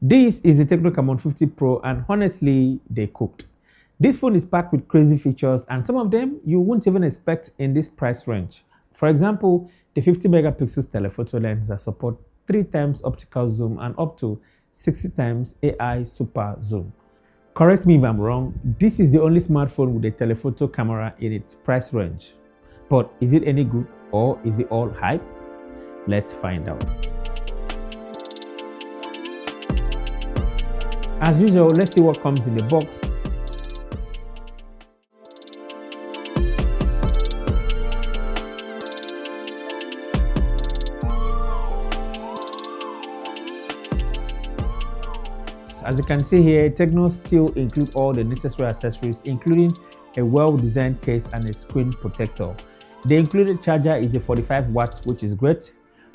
This is the Tecno Camon 50 Pro, and honestly, they cooked. This phone is packed with crazy features, and some of them you won't even expect in this price range. For example, the 50 megapixels telephoto lens that support 3 times optical zoom and up to 60 times AI super zoom. Correct me if I'm wrong, this is the only smartphone with a telephoto camera in its price range. But is it any good, or is it all hype? Let's find out. As usual, let's see what comes in the box. As you can see here, Tecno still include all the necessary accessories, including a well-designed case and a screen protector. The included charger is a 45 watts, which is great.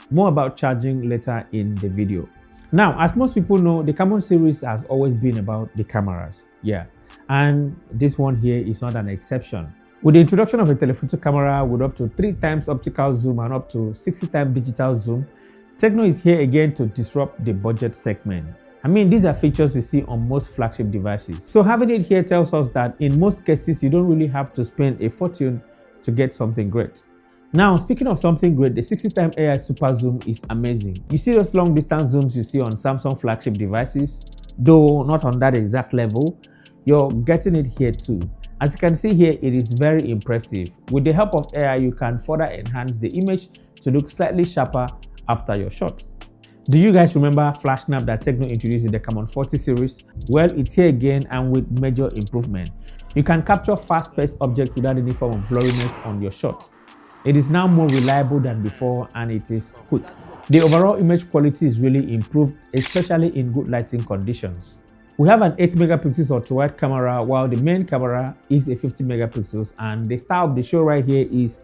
More about charging later in the video. Now, as most people know, the Camon series has always been about the cameras. Yeah, and this one here is not an exception. With the introduction of a telephoto camera with up to 3 times optical zoom and up to 60 times digital zoom, Tecno is here again to disrupt the budget segment. I mean, these are features we see on most flagship devices. So having it here tells us that in most cases, you don't really have to spend a fortune to get something great. Now, speaking of something great, the 60 times AI super zoom is amazing. You see those long distance zooms you see on Samsung flagship devices, though not on that exact level, you're getting it here too. As you can see here, it is very impressive. With the help of AI, you can further enhance the image to look slightly sharper after your shot. Do you guys remember Flash Snap that Tecno introduced in the Camon 40 series? Well, it's here again and with major improvement. You can capture fast-paced objects without any form of blurriness on your shot. It is now more reliable than before, and it is quick. The overall image quality is really improved, especially in good lighting conditions. We have an 8 megapixels ultra-wide camera, while the main camera is a 50 megapixels, and the star of the show right here is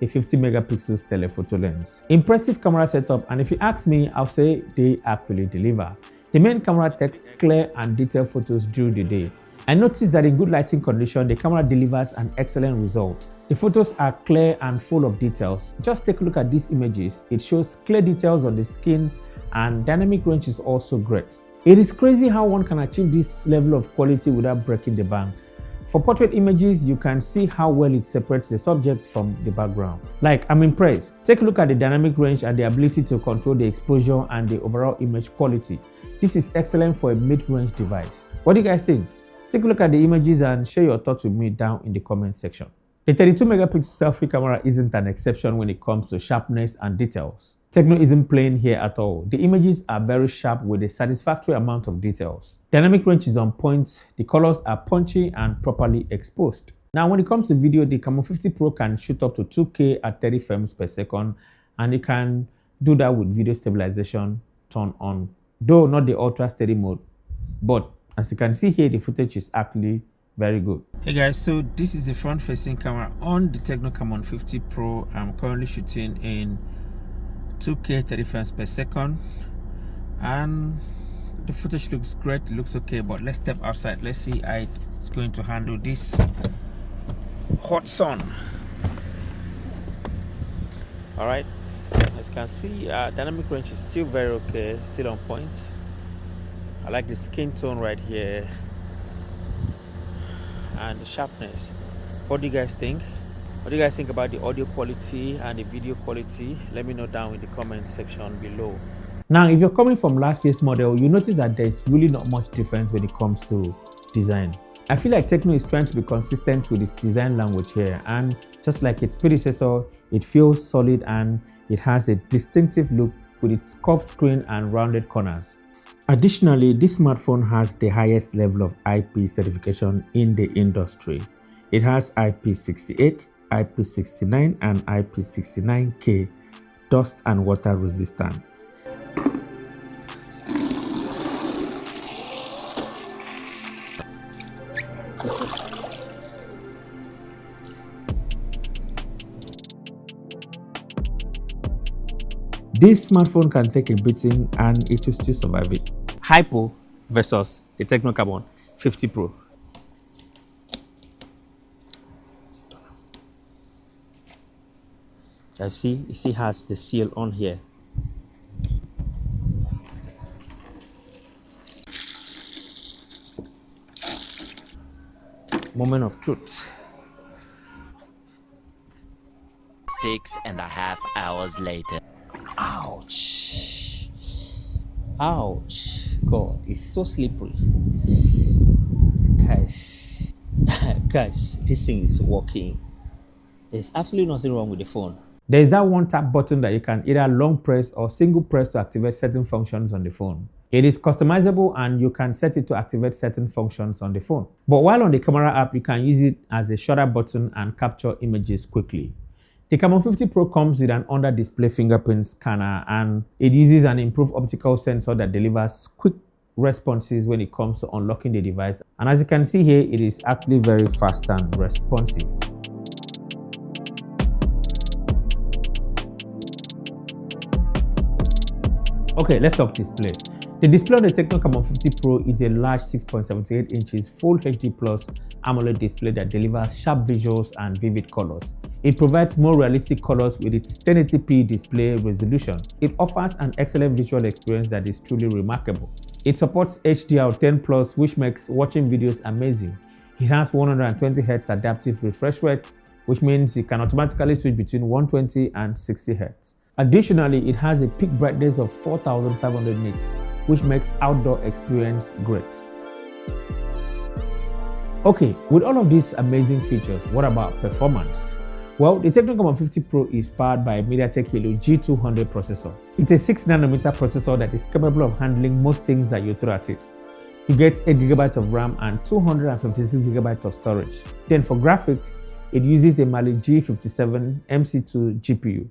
a 50 megapixels telephoto lens. Impressive camera setup, and if you ask me, I'll say they actually deliver. The main camera takes clear and detailed photos during the day. I noticed that in good lighting condition, the camera delivers an excellent result. The photos are clear and full of details. Just take a look at these images. It shows clear details on the skin, and dynamic range is also great. It is crazy how one can achieve this level of quality without breaking the bank. For portrait images, you can see how well it separates the subject from the background. Like, I'm impressed. Take a look at the dynamic range and the ability to control the exposure and the overall image quality. This is excellent for a mid-range device. What do you guys think? Take a look at the images and share your thoughts with me down in the comment section. The 32 megapixel selfie camera isn't an exception when it comes to sharpness and details. Tecno isn't playing here at all. The images are very sharp with a satisfactory amount of details. Dynamic range is on point, the colors are punchy and properly exposed. Now when it comes to video, the Camon 50 Pro can shoot up to 2K at 30 frames per second, and you can do that with video stabilization turned on, though not the ultra steady mode. But as you can see here, the footage is actually very good. Hey guys, so this is the front facing camera on the Tecno Camon 50 Pro. I'm currently shooting in 2K 30 frames per second, and the footage looks great. It looks okay, but let's step outside. Let's see how it's going to handle this hot sun. All right, as you can see, dynamic range is still very okay, still on point. I like the skin tone right here and the sharpness. What do you guys think? What do you guys think about the audio quality and the video quality? Let me know down in the comment section below. Now, if you're coming from last year's model, you notice that there's really not much difference when it comes to design. I feel like Tecno is trying to be consistent with its design language here, and just like its predecessor, it feels solid and it has a distinctive look with its curved screen and rounded corners. Additionally, this smartphone has the highest level of IP certification in the industry. It has IP68, IP69 and IP69K dust and water resistant. This smartphone can take a beating and it will still survive it. Hypo versus the Tecno Camon 50 Pro. I see, you see has the seal on here. Moment of truth. 6.5 hours later. Ouch. Ouch. God, it's so slippery. Guys, guys, this thing is working. There's absolutely nothing wrong with the phone. There's that one tap button that you can either long press or single press to activate certain functions on the phone. It is customizable and you can set it to activate certain functions on the phone. But while on the camera app, you can use it as a shutter button and capture images quickly. The Camon 50 Pro comes with an under-display fingerprint scanner and it uses an improved optical sensor that delivers quick responses when it comes to unlocking the device. And as you can see here, it is actually very fast and responsive. Okay, let's talk display. The display on the Tecno Camon 50 Pro is a large 6.78 inches Full HD Plus AMOLED display that delivers sharp visuals and vivid colors. It provides more realistic colors with its 1080p display resolution. It offers an excellent visual experience that is truly remarkable. It supports HDR10+, which makes watching videos amazing. It has 120Hz adaptive refresh rate, which means you can automatically switch between 120 and 60Hz. Additionally, it has a peak brightness of 4500 nits, which makes outdoor experience great. Okay, with all of these amazing features, what about performance? Well, the Tecno Camon 50 Pro is powered by a MediaTek Helio G200 processor. It's a 6nm processor that is capable of handling most things that you throw at it. You get 8GB of RAM and 256GB of storage. Then for graphics, it uses a Mali G57 MC2 GPU.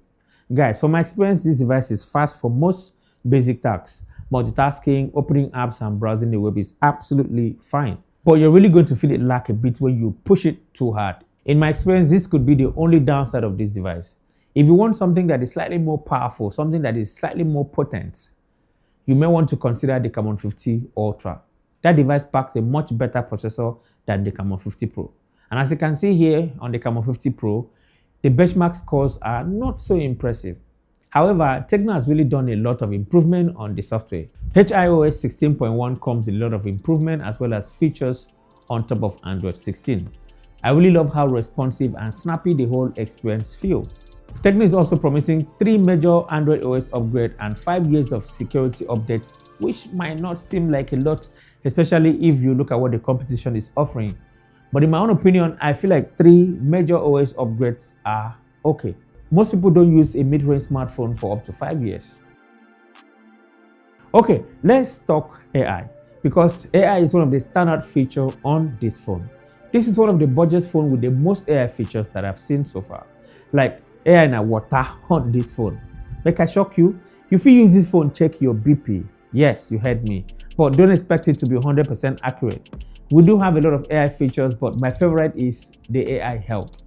Guys, from my experience, this device is fast for most basic tasks. Multitasking, opening apps, and browsing the web is absolutely fine. But you're really going to feel it lack a bit when you push it too hard. In my experience, this could be the only downside of this device. If you want something that is slightly more powerful, something that is slightly more potent, you may want to consider the Camon 50 Ultra. That device packs a much better processor than the Camon 50 Pro. And as you can see here on the Camon 50 Pro, the benchmark scores are not so impressive. However, Tecno has really done a lot of improvement on the software. HiOS 16.1 comes with a lot of improvement as well as features on top of Android 16. I really love how responsive and snappy the whole experience feels. Tecno is also promising 3 major Android OS upgrades and 5 years of security updates, which might not seem like a lot, especially if you look at what the competition is offering. But in my own opinion, I feel like 3 major OS upgrades are okay. Most people don't use a mid-range smartphone for up to 5 years. Okay, let's talk AI, because AI is one of the standard features on this phone. This is one of the budget phones with the most AI features that I've seen so far. Like AI in water on this phone. Make I shock you, if you use this phone, check your BP. Yes, you heard me, but don't expect it to be 100% accurate. We do have a lot of AI features, but my favorite is the AI health.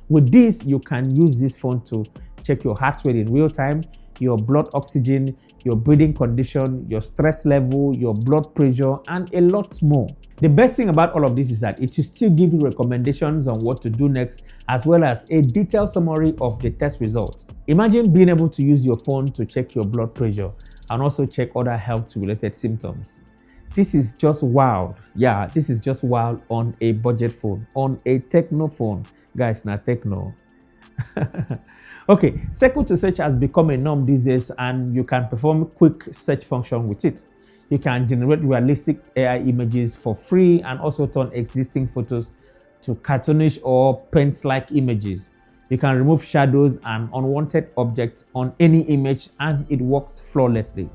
With this, you can use this phone to check your heart rate in real time, your blood oxygen, your breathing condition, your stress level, your blood pressure, and a lot more. The best thing about all of this is that it will still give you recommendations on what to do next, as well as a detailed summary of the test results. Imagine being able to use your phone to check your blood pressure and also check other health-related symptoms. This is just wild. Yeah, this is just wild on a budget phone, on a Tecno phone. Guys, not Tecno. Okay, Circle to Search has become a norm these days and you can perform quick search function with it. You can generate realistic AI images for free and also turn existing photos to cartoonish or paint-like images. You can remove shadows and unwanted objects on any image and it works flawlessly.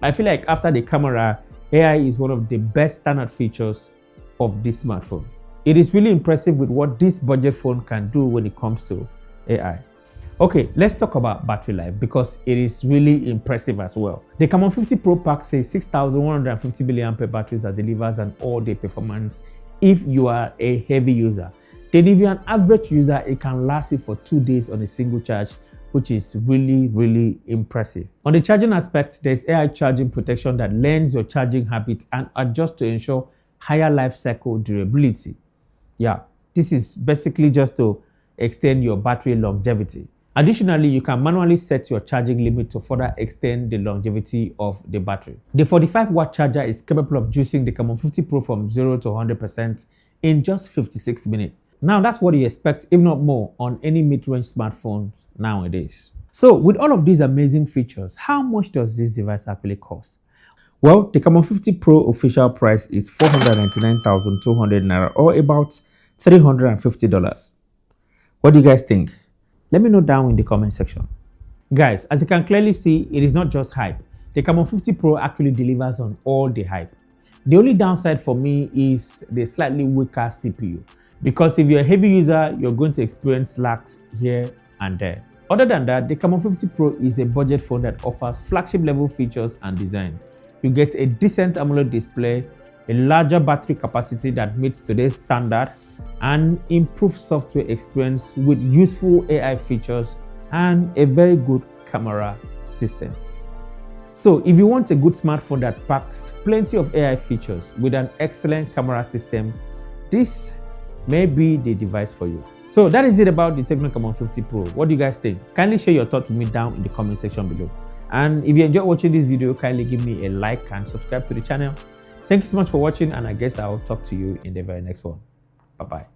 I feel like after the camera, AI is one of the best standard features of this smartphone. It is really impressive with what this budget phone can do when it comes to AI. Okay, let's talk about battery life because it is really impressive as well. The Camon 50 Pro packs a 6150 mAh battery that delivers an all-day performance if you are a heavy user. Then if you're an average user, it can last you for 2 days on a single charge, which is really impressive. On the charging aspect, there's AI charging protection that learns your charging habits and adjusts to ensure higher life cycle durability. Yeah, this is basically just to extend your battery longevity. Additionally, you can manually set your charging limit to further extend the longevity of the battery. The 45-watt charger is capable of juicing the Camon 50 Pro from 0 to 100% in just 56 minutes. Now that's what you expect, if not more, on any mid-range smartphones nowadays. So with all of these amazing features, how much does this device actually cost? Well, the Camon 50 Pro official price is 499,200 naira, or about $350. What do you guys think? Let me know down in the comment section. Guys, as you can clearly see, it is not just hype. The Camon 50 Pro actually delivers on all the hype. The only downside for me is the slightly weaker CPU, because if you're a heavy user, you're going to experience lags here and there. Other than that, the Camon 50 Pro is a budget phone that offers flagship level features and design. You get a decent AMOLED display, a larger battery capacity that meets today's standard, and improved software experience with useful AI features and a very good camera system. So if you want a good smartphone that packs plenty of AI features with an excellent camera system, this may be the device for you. So that is it about the Tecno Camon 50 Pro. What do you guys think? Kindly share your thoughts with me down in the comment section below. And if you enjoyed watching this video, kindly give me a like and subscribe to the channel. Thank you so much for watching, and I guess I'll talk to you in the very next one. Bye-bye.